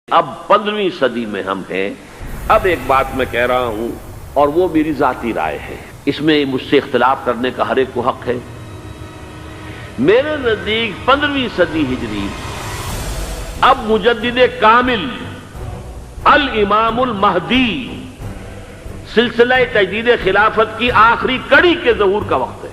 اب 15ویں صدی میں ہم ہیں۔ اب ایک بات میں کہہ رہا ہوں اور وہ میری ذاتی رائے ہے، اس میں مجھ سے اختلاف کرنے کا ہر ایک کو حق ہے۔ میرے نزدیک 15ویں صدی ہجری اب مجدد کامل الامام المہدی سلسلہ تجدید خلافت کی آخری کڑی کے ظہور کا وقت ہے۔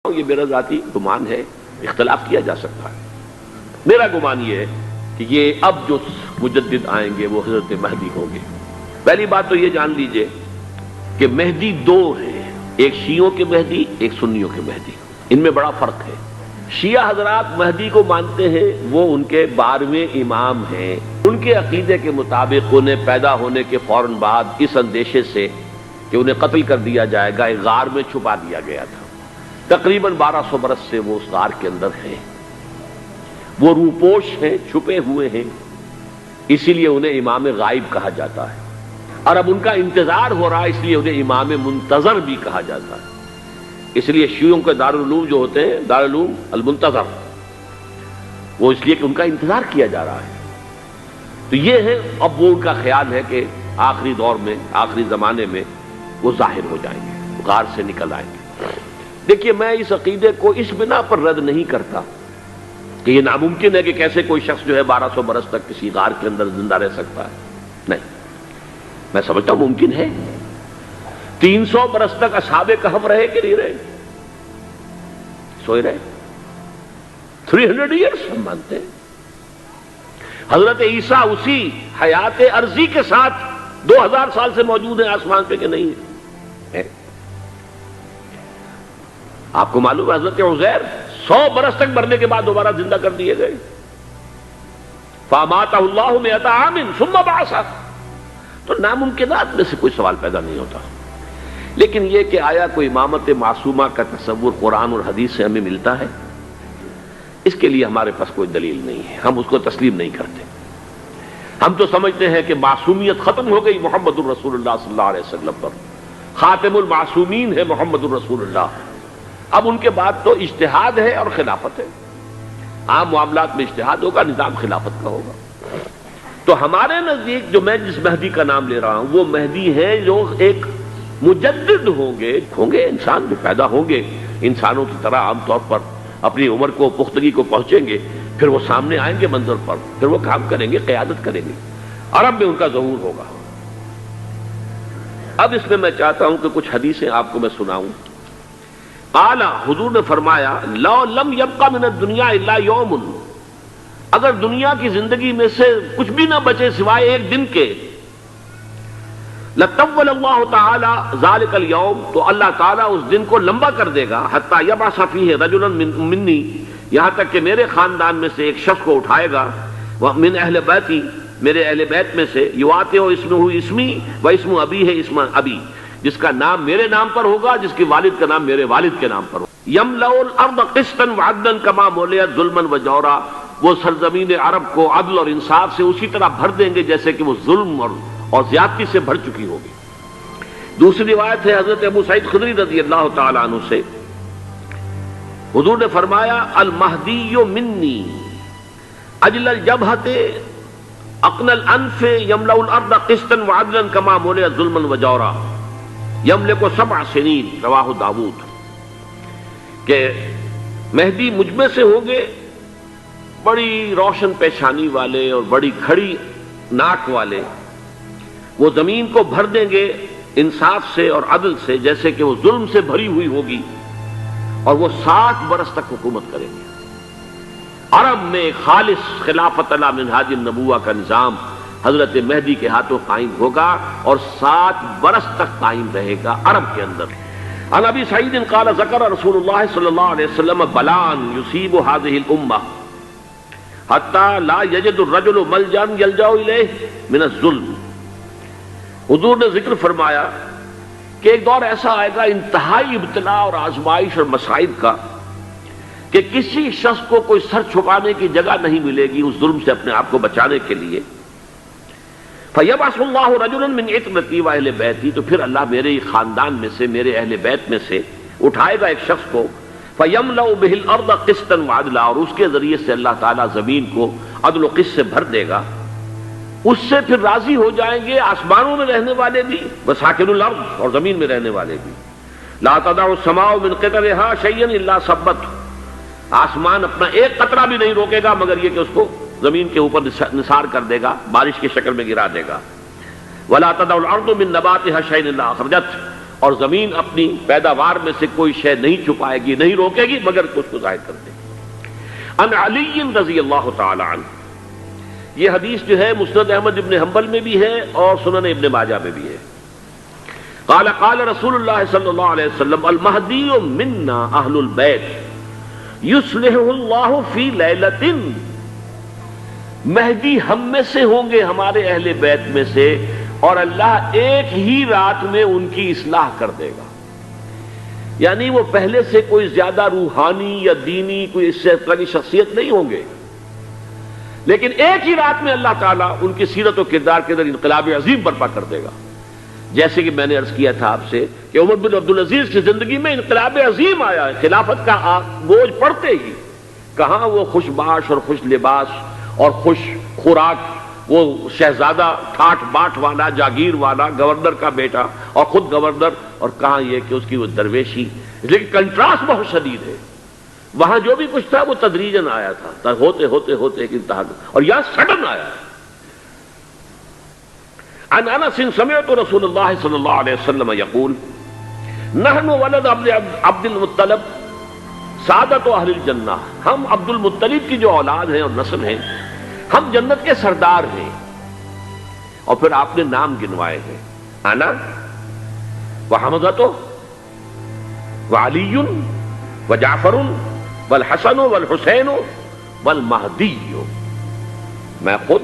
یہ میرا ذاتی گمان ہے، اختلاف کیا جا سکتا ہے۔ میرا گمان یہ ہے کہ یہ اب جو مجدد آئیں گے وہ حضرت مہدی ہوں گے۔ پہلی بات تو یہ جان لیجئے کہ مہدی دو ہیں، ایک شیعوں کے مہدی، ایک سنیوں کے مہدی۔ ان میں بڑا فرق ہے۔ شیعہ حضرات مہدی کو مانتے ہیں، وہ ان کے 12ویں امام ہیں۔ ان کے عقیدے کے مطابق انہیں پیدا ہونے کے فوراً بعد اس اندیشے سے کہ انہیں قتل کر دیا جائے گا، ایک غار میں چھپا دیا گیا تھا۔ تقریباً 1200 برس سے وہ اس غار کے اندر ہیں، وہ روپوش ہیں، چھپے ہوئے ہیں، اسی لیے انہیں امام غائب کہا جاتا ہے۔ اور اب ان کا انتظار ہو رہا ہے، اس لیے انہیں امام منتظر بھی کہا جاتا ہے۔ اس لیے شیعوں کے دارالعلوم جو ہوتے ہیں، دارالعلوم المنتظر، وہ اس لیے کہ ان کا انتظار کیا جا رہا ہے۔ تو یہ ہے، اب وہ ان کا خیال ہے کہ آخری دور میں، آخری زمانے میں وہ ظاہر ہو جائیں گے، غار سے نکل آئیں گے۔ دیکھیے، میں اس عقیدے کو اس بنا پر رد نہیں کرتا کہ یہ ناممکن ہے کہ کیسے کوئی شخص جو ہے 1200 برس تک کسی غار کے اندر زندہ رہ سکتا ہے۔ نہیں، میں سمجھتا ہوں ممکن ہے۔ 300 برس تک اصحاب کہف رہے کہ نہیں رہے؟ سوئے رہے۔ 300 ایئرس ہم مانتے ہیں۔ حضرت عیسیٰ اسی حیات عرضی کے ساتھ 2000 سال سے موجود ہیں آسمان پہ کہ نہیں ہے؟ آپ کو معلوم ہے حضرت عزیر 100 برس تک مرنے کے بعد دوبارہ زندہ کر دیے گئے۔ فَأَمَاتَهُ اللَّهُ مِئَةَ عَامٍ ثُمَّ بَعَثَهُ۔ تو ناممکنات میں سے کوئی سوال پیدا نہیں ہوتا۔ لیکن یہ کہ آیا کوئی امامت معصومہ کا تصور قرآن اور حدیث سے ہمیں ملتا ہے، اس کے لیے ہمارے پاس کوئی دلیل نہیں ہے، ہم اس کو تسلیم نہیں کرتے۔ ہم تو سمجھتے ہیں کہ معصومیت ختم ہو گئی محمد الرسول اللہ صلی اللہ علیہ وسلم پر۔ خاتم المعصومین ہے محمد الرسول اللہ۔ اب ان کے بعد تو اجتہاد ہے اور خلافت ہے۔ عام معاملات میں اجتہاد ہوگا، نظام خلافت کا ہوگا۔ تو ہمارے نزدیک جو میں جس مہدی کا نام لے رہا ہوں، وہ مہدی ہیں جو ایک مجدد ہوں گے انسان جو پیدا ہوں گے انسانوں کی طرح، عام طور پر اپنی عمر کو، پختگی کو پہنچیں گے، پھر وہ سامنے آئیں گے منظر پر، پھر وہ کام کریں گے، قیادت کریں گے، عرب میں ان کا ظہور ہوگا۔ اب اس میں میں چاہتا ہوں کہ کچھ حدیثیں آپ کو میں سناؤں۔ قال، حضور نے فرمایا، لو لم یبقى من الدنیا الا یوم، اگر دنیا کی زندگی میں سے کچھ بھی نہ بچے سوائے ایک دن کے، لطول اللہ تعالی ذلک اليوم، تو اللہ تعالیٰ اس دن کو لمبا کر دے گا، حتی یبعث فیہ رجلا منی، یہاں تک کہ میرے خاندان میں سے ایک شخص کو اٹھائے گا، من اہل بیتی، میرے اہل بیت میں سے، یواطئ اسمہ اسمی و اسم ابی ہے اسم ابی، جس کا نام میرے نام پر ہوگا، جس کے والد کا نام میرے والد کے نام پر ہوگا۔ یملأ الارض قسطا وعدلا کما ملئت ظلما وجورا، وہ سرزمین عرب کو عدل اور انصاف سے اسی طرح بھر دیں گے جیسے کہ وہ ظلم اور زیادتی سے بھر چکی ہوگی۔ دوسری روایت ہے حضرت ابو سعید خدری رضی اللہ تعالی عنہ سے، حضور نے فرمایا المہدی منی اجل الجبہۃ اقن الانف یملأ الارض قسطا وعدلا کما ملئ ظلما وجورا. یملک 7 سنین رواہ داود، کہ مہدی مجھ میں سے ہوں گے بڑی روشن پیشانی والے اور بڑی کھڑی ناک والے، وہ زمین کو بھر دیں گے انصاف سے اور عدل سے، جیسے کہ وہ ظلم سے بھری ہوئی ہوگی، اور وہ 7 برس تک حکومت کریں گے۔ عرب میں خالص خلافت علی منہاج النبوہ کا نظام حضرت مہدی کے ہاتھوں قائم ہوگا اور 7 برس تک قائم رہے گا عرب کے اندر۔ عن ابی سعید قال ذکر رسول اللہ صلی اللہ علیہ وسلم بلان یصیب هذه الامہ حتی لا یجد الرجل ملجا یلجا الیہ من الظلم۔ حضور نے ذکر فرمایا کہ ایک دور ایسا آئے گا انتہائی ابتلا اور آزمائش اور مصائب کا، کہ کسی شخص کو کوئی سر چھپانے کی جگہ نہیں ملے گی اس ظلم سے اپنے آپ کو بچانے کے لیے۔ فَيَبْعَثُ اللَّهُ رَجُلًا مِّنْ عِتْرَتِي وَأَهْلِ بَيْتِي، تو پھر اللہ میرے خاندان میں سے، میرے اہل بیت میں سے اٹھائے گا ایک شخص کو، فَيَمْلَأُ بِهِ الْأَرْضَ قِسْطًا وَعَدْلًا، اور اس کے ذریعے سے اللہ تعالیٰ زمین کو عدل و قسط سے بھر دے گا۔ اس سے پھر راضی ہو جائیں گے آسمانوں میں رہنے والے بھی، وَسَاكِنُ الْأَرْضِ، اور زمین میں رہنے والے بھی۔ لَا تَدَعُ السَّمَاءُ مِنْ قِطَرِهَا شَيْئًا إِلَّا صَبَّتْهُ، آسمان اپنا ایک قطرہ بھی نہیں روکے گا مگر یہ کہ اس کو زمین کے اوپر نثار کر دے گا، بارش کی شکل میں گرا دے گا۔ وَلَا تَدَعُ الْأَرْضُ مِن نَبَاتِهَا شَيْئًا إِلَّا أَخْرَجَتْهُ، اور زمین اپنی پیداوار میں سے کوئی شے نہیں چھپائے گی، نہیں روکے گی مگر اس کو ظاہر کر دے گی۔ عن علی رضی اللہ تعالی عنہ، یہ حدیث جو ہے مسند احمد ابن حنبل میں بھی ہے اور سنن ابن ماجہ میں بھی ہے۔ قال قال رسول اللہ صلی اللہ علیہ وسلم المہدی منا اہل البیت یصلحہ اللہ فی لیلۃ، مہدی ہم میں سے ہوں گے، ہمارے اہل بیت میں سے، اور اللہ ایک ہی رات میں ان کی اصلاح کر دے گا۔ یعنی وہ پہلے سے کوئی زیادہ روحانی یا دینی کوئی اس سے طرح کی شخصیت نہیں ہوں گے، لیکن ایک ہی رات میں اللہ تعالیٰ ان کی سیرت و کردار کے اندر انقلاب عظیم برپا کر دے گا۔ جیسے کہ میں نے عرض کیا تھا آپ سے کہ عمر بن عبدالعزیز کی زندگی میں انقلاب عظیم آیا ہے، خلافت کا بوجھ پڑتے ہی کہاں وہ خوش باش اور خوش لباس اور خوش خوراک، وہ شہزادہ ٹھاٹ باٹ والا، جاگیر والا، گورنر کا بیٹا اور خود گورنر، اور کہاں یہ کہ اس کی وہ درویشی، لیکن کنٹراسٹ بہت شدید ہے۔ وہاں جو بھی کچھ تھا وہ تدریجاً آیا تھا، ہوتے ہوتے ہوتے ایک انتہا، اور یہاں سڈن آیا ہے۔ عن انس سمعت رسول اللہ صلی اللہ علیہ وسلم یقول نحن ولد عبد المطلب سعادت اہل الجنہ، ہم عبد المطلب کی جو اولاد ہیں اور نسل ہیں، ہم جنت کے سردار ہیں۔ اور پھر آپ نے نام گنوائے ہیں، انا وحمزۃ وعلی وجعفر والحسن والحسین والمہدی، میں خود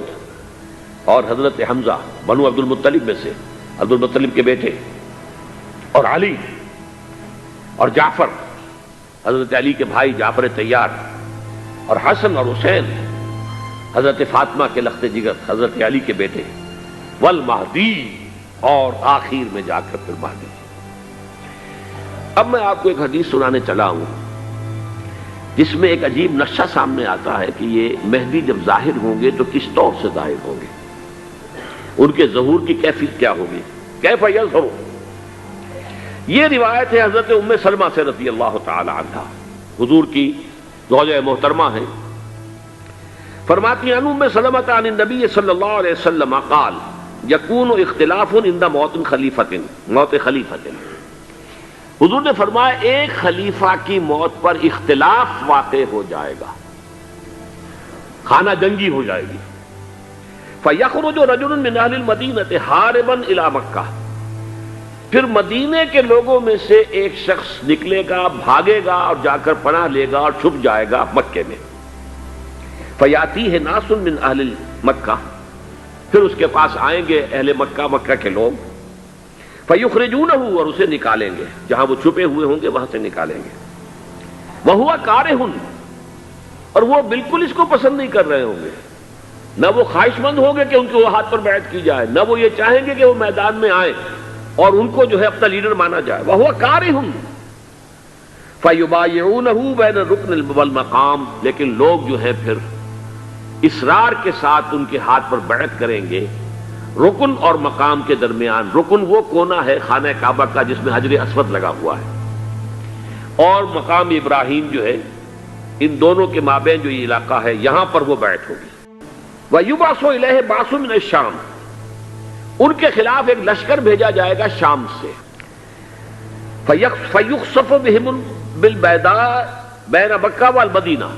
اور حضرت حمزہ بنو عبد المطلب میں سے، عبد المطلب کے بیٹے، اور علی اور جعفر حضرت علی کے بھائی جعفر طیار، اور حسن اور حسین حضرت فاطمہ کے لخت جگر حضرت علی کے بیٹے، والمہدی، اور آخر میں جا کر پھر مہدی۔ اب میں آپ کو ایک حدیث سنانے چلا ہوں جس میں ایک عجیب نقشہ سامنے آتا ہے کہ یہ مہدی جب ظاہر ہوں گے تو کس طور سے ظاہر ہوں گے، ان کے ظہور کی کیفیت کیا ہوگی، کیف یظہر۔ یہ روایت ہے حضرت ام سلمہ سے رضی اللہ تعالی عنہا، حضور کی زوجہ محترمہ ہیں، فرماتی ہیں ام سلمہ عن النبی صلی اللہ علیہ وسلم قال یکون اختلاف عند موت خلیفۃ، حضور نے فرمایا ایک خلیفہ کی موت پر اختلاف واقع ہو جائے گا، خانہ جنگی ہو جائے گی۔ فَيَخْرُجُ رَجُلٌ مِّنْ أَهْلِ الْمَدِينَةِ هَارِبًا إِلَى مَكَّةَ، پھر مدینے کے لوگوں میں سے ایک شخص نکلے گا، بھاگے گا اور جا کر پناہ لے گا اور چھپ جائے گا مکے میں۔ فَيَأْتِيهِ نَاسٌ مِّنْ أَهْلِ مَكَّةِ، پھر اس کے پاس آئیں گے اہل مکہ، مکہ کے لوگ، فَيُخْرِجُونَهُ، اور اسے نکالیں گے، جہاں وہ چھپے ہوئے ہوں گے وہاں سے نکالیں گے۔ وَهُوَ كَارِهٌ، اور وہ بالکل اس کو پسند نہیں کر رہے ہوں گے، نہ وہ خواہش مند ہوں گے کہ ان کے وہ ہاتھ پر بیعت کی جائے، نہ وہ یہ چاہیں گے کہ وہ میدان میں آئیں اور ان کو جو ہے اپنا لیڈر مانا جائے۔ وَهُوَ كَارِهٌ فَيُبَايِعُونَهُ بَيْنَ الرُّكْنِ وَالْمَقَامِ، لیکن لوگ جو ہے پھر اصرار کے ساتھ ان کے ہاتھ پر بیعت کریں گے رکن اور مقام کے درمیان، رکن وہ کونا ہے خانہ کعبہ کا جس میں حجر اسود لگا ہوا ہے، اور مقام ابراہیم جو ہے، ان دونوں کے مابین جو یہ علاقہ ہے یہاں پر وہ بیعت ہوگی۔ وَيُبْعَثُ إِلَيْهِ بَعْثٌ مِنَ الشَّامِ، ان کے خلاف ایک لشکر بھیجا جائے گا شام سے۔ فَيُخْصَفُ بِهِمْ بِالْبَيْضَاءِ بَيْنَ مکہ والمدینہ،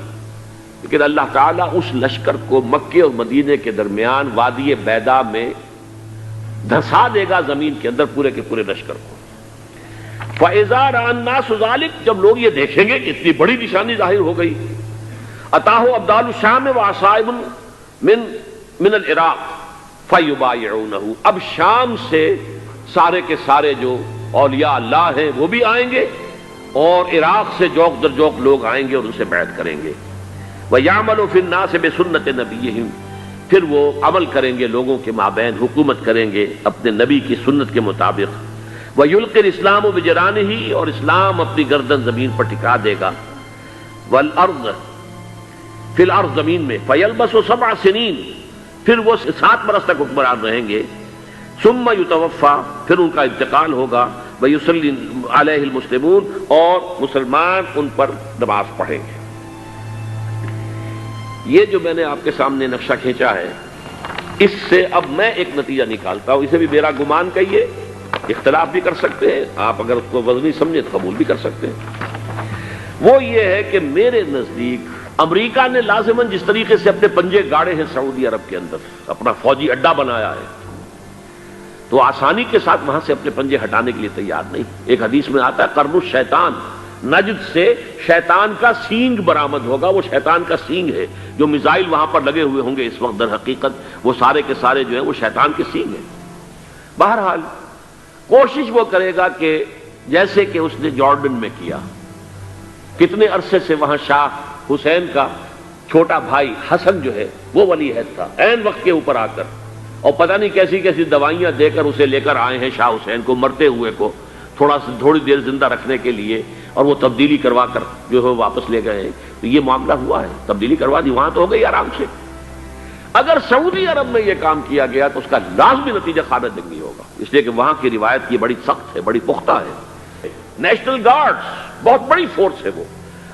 لیکن اللہ تعالیٰ اس لشکر کو مکے اور مدینے کے درمیان وادی بیضاء میں دھسا دے گا زمین کے اندر پورے کے پورے لشکر کو۔ فَإِذَا رَأَى النَّاسُ ذَلِكَ، جب لوگ یہ دیکھیں گے کہ اتنی بڑی نشانی ظاہر ہو گئی، أَتَاهُ أَبْدَالُ الشَّامِ وَعَصَائِبٌ من العراق فَيُبَايِعُونَهُ، اب شام سے سارے کے سارے جو اولیاء اللہ ہیں وہ بھی آئیں گے، اور عراق سے جوق در جوق لوگ آئیں گے اور ان سے بیعت کریں گے۔ وَيَعْمَلُ فِي النَّاسِ بِسُنَّةِ نَبِيِّهِمْ، پھر وہ عمل کریں گے لوگوں کے مابین، حکومت کریں گے اپنے نبی کی سنت کے مطابق۔ وَيُلْقِي الْإِسْلَامُ بِجَرَانِهِ، اور اسلام اپنی گردن زمین پر ٹکا دے گا۔ وَالْأَرْض فی الارض، زمین میں۔ فَيَلْبَسُ 7 سنین، پھر وہ 7 برس تک حکمران رہیں گے۔ ثُمَّ يُتَوَفَّى، پھر ان کا انتقال ہوگا۔ وَيُصَلِّي عَلَيْهِ الْمُسْلِمُونَ، اور مسلمان ان پر نماز پڑھیں گے۔ یہ جو میں نے آپ کے سامنے نقشہ کھینچا ہے، اس سے اب میں ایک نتیجہ نکالتا ہوں، اسے بھی میرا گمان کہیے، اختلاف بھی کر سکتے ہیں، آپ اگر اس کو وزنی سمجھیں تو قبول بھی کر سکتے ہیں۔ وہ یہ ہے کہ میرے نزدیک امریکہ نے لازماً جس طریقے سے اپنے پنجے گاڑے ہیں سعودی عرب کے اندر، اپنا فوجی اڈا بنایا ہے، تو آسانی کے ساتھ وہاں سے اپنے پنجے ہٹانے کے لیے تیار نہیں۔ ایک حدیث میں آتا ہے قرن الشیطان، نجد سے شیطان کا سینگ برآمد ہوگا، وہ شیطان کا سینگ ہے، جو میزائل وہاں پر لگے ہوئے ہوں گے اس وقت، در حقیقت وہ سارے کے سارے جو ہیں وہ شیطان کے سینگ ہیں۔ بہرحال کوشش وہ کرے گا کہ جیسے کہ اس نے جارڈن میں کیا، کتنے عرصے سے وہاں شاہ حسین کا چھوٹا بھائی حسن جو ہے وہ ولی عہد تھا، عین وقت کے اوپر آ کر، اور پتہ نہیں کیسی کیسی دوائیاں دے کر اسے لے کر آئے ہیں شاہ حسین کو، مرتے ہوئے کو تھوڑی دیر زندہ رکھنے کے لیے، اور وہ تبدیلی کروا کر جو ہے واپس لے گئے ہیں۔ تو یہ معاملہ ہوا ہے، تبدیلی کروا دی، وہاں تو ہو گئی آرام سے۔ اگر سعودی عرب میں یہ کام کیا گیا تو اس کا لازمی نتیجہ خانہ جنگی ہوگا، اس لیے کہ وہاں کی روایت یہ بڑی سخت ہے، بڑی پختہ ہے۔ نیشنل گارڈز بہت بڑی فورس ہے، وہ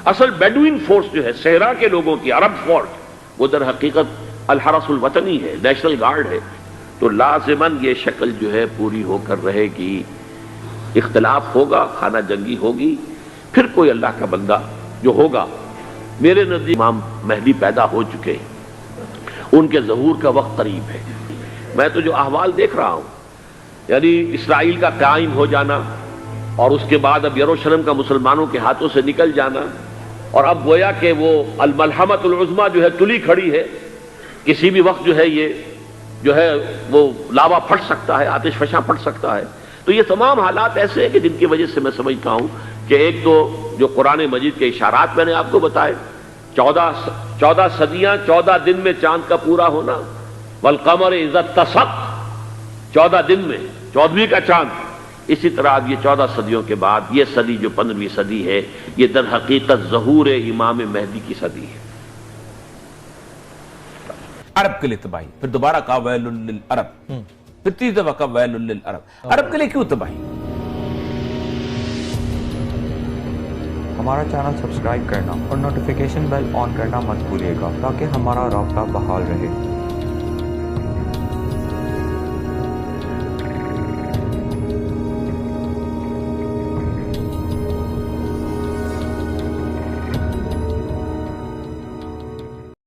اصل بیڈوین فورس جو ہے صحرا کے لوگوں کی، عرب فورس، وہ در حقیقت الحرس الوطنی ہے، نیشنل گارڈ ہے۔ تو لازماً یہ شکل جو ہے پوری ہو کر رہے گی، اختلاف ہوگا، خانہ جنگی ہوگی، پھر کوئی اللہ کا بندہ جو ہوگا، میرے نزدیک امام مہدی پیدا ہو چکے ہیں، ان کے ظہور کا وقت قریب ہے۔ میں تو جو احوال دیکھ رہا ہوں، یعنی اسرائیل کا قائم ہو جانا، اور اس کے بعد اب یروشلم کا مسلمانوں کے ہاتھوں سے نکل جانا، اور اب گویا کہ وہ الملحمۃ العظمیٰ جو ہے تلی کھڑی ہے، کسی بھی وقت جو ہے یہ جو ہے وہ لاوا پھٹ سکتا ہے، آتش فشاں پھٹ سکتا ہے۔ تو یہ تمام حالات ایسے ہیں کہ جن کی وجہ سے میں سمجھتا ہوں کہ ایک تو جو قرآن مجید کے اشارات میں نے آپ کو بتائے، 14 صدیاں 14 دن میں چاند کا پورا ہونا، والقمر اذا اتسق، 14 دن میں 14ویں کا چاند۔ اسی طرح اب یہ 14 صدیوں کے بعد یہ صدی جو 15ویں صدی ہے، یہ در حقیقت ظہور امام مہدی کی صدی ہے۔ عرب کے لیے تباہی، پھر دوبارہ کہا ویل للعرب، پھر تیسری دفعہ کہا ویل للعرب۔ عرب کے لیے کیوں تباہی؟ ہمارا چینل سبسکرائب کرنا اور نوٹیفیکیشن بیل آن کرنا مت بھولیے گا تاکہ ہمارا رابطہ بحال رہے۔